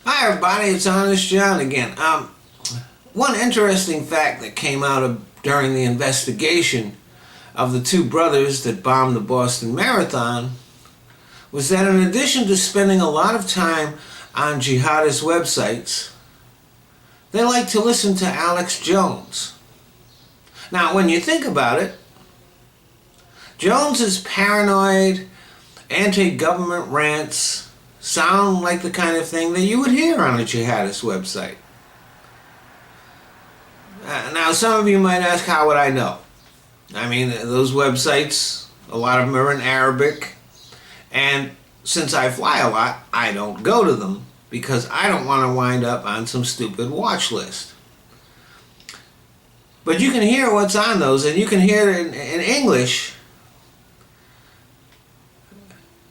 Hi everybody, it's Honest John again. One interesting fact that came out during the investigation of the two brothers that bombed the Boston Marathon was that in addition to spending a lot of time on jihadist websites, they like to listen to Alex Jones. Now, when you think about it, Jones's paranoid, anti-government rants sound like the kind of thing that you would hear on a jihadist website. Now, some of you might ask, how would I know? I mean, those websites, a lot of them are in Arabic, and since I fly a lot, I don't go to them because I don't want to wind up on some stupid watch list. But you can hear what's on those, and you can hear it in English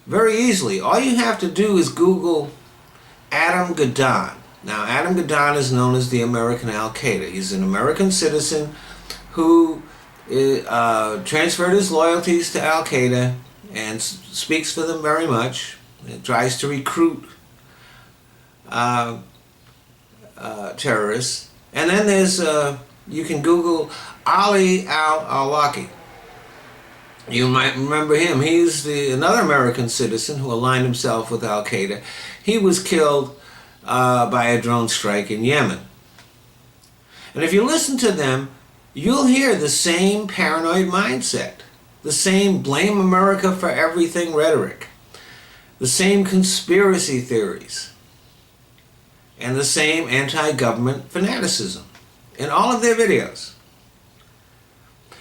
very easily. All you have to do is Google Adam Gadon. Now, Adam Gadon is known as the American Al-Qaeda. He's an American citizen who transferred his loyalties to Al-Qaeda and speaks for them very much. It tries to recruit terrorists. And then there's, you can Google Ali al-Awlaki. You might remember him. He's another American citizen who aligned himself with Al-Qaeda. He was killed by a drone strike in Yemen. And if you listen to them, you'll hear the same paranoid mindset, the same blame America for everything rhetoric, the same conspiracy theories, and the same anti-government fanaticism in all of their videos.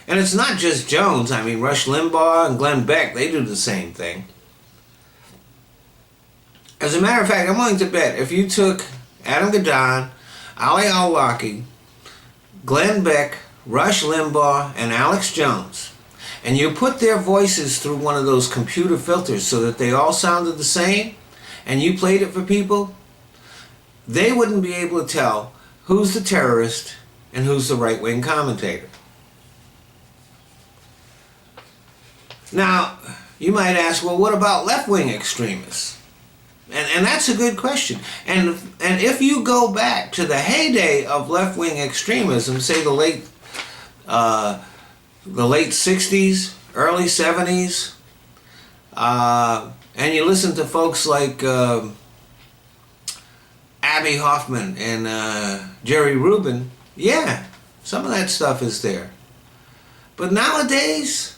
And it's not just Jones. I mean, Rush Limbaugh and Glenn Beck, they do the same thing. As a matter of fact, I'm willing to bet if you took Adam Gadon, Ali al-Awlaki, Glenn Beck, Rush Limbaugh, and Alex Jones, and you put their voices through one of those computer filters so that they all sounded the same, and you played it for people, they wouldn't be able to tell who's the terrorist and who's the right-wing commentator. Now, you might ask, well, what about left-wing extremists? And that's a good question. And if you go back to the heyday of left-wing extremism, say the late 60s, early 70s, and you listen to folks like Abby Hoffman and Jerry Rubin, yeah, some of that stuff is there. But nowadays,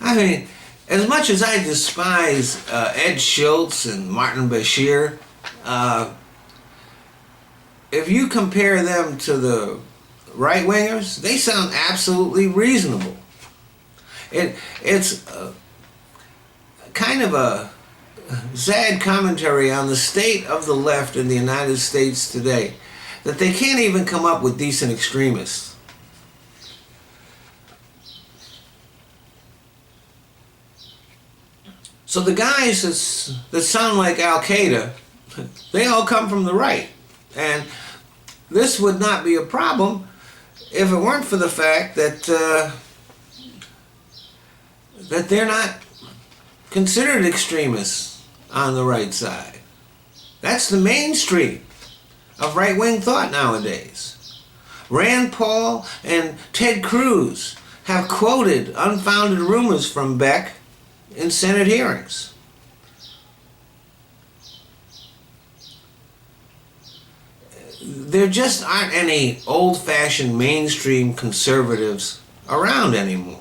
I mean, as much as I despise Ed Schultz and Martin Bashir, if you compare them to the right-wingers, they sound absolutely reasonable. It's kind of a sad commentary on the state of the left in the United States today, that they can't even come up with decent extremists. So the guys that sound like Al-Qaeda, they all come from the right. And this would not be a problem if it weren't for the fact that that they're not considered extremists on the right side. That's the mainstream of right-wing thought nowadays. Rand Paul and Ted Cruz have quoted unfounded rumors from Beck in Senate hearings. There just aren't any old-fashioned mainstream conservatives around anymore.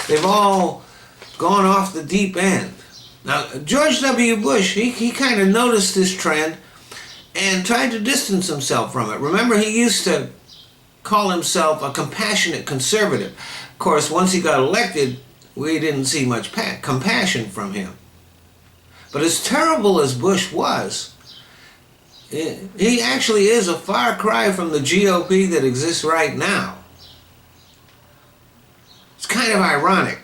They've all gone off the deep end. Now, George W. Bush, he kind of noticed this trend and tried to distance himself from it. Remember, he used to call himself a compassionate conservative. Of course, once he got elected, we didn't see much compassion from him. But as terrible as Bush was, he actually is a far cry from the GOP that exists right now. It's kind of ironic.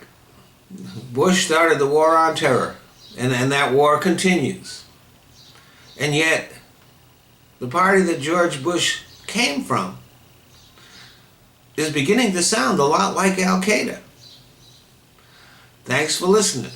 Bush started the war on terror, and that war continues. And yet, the party that George Bush came from is beginning to sound a lot like Al-Qaeda. Thanks for listening.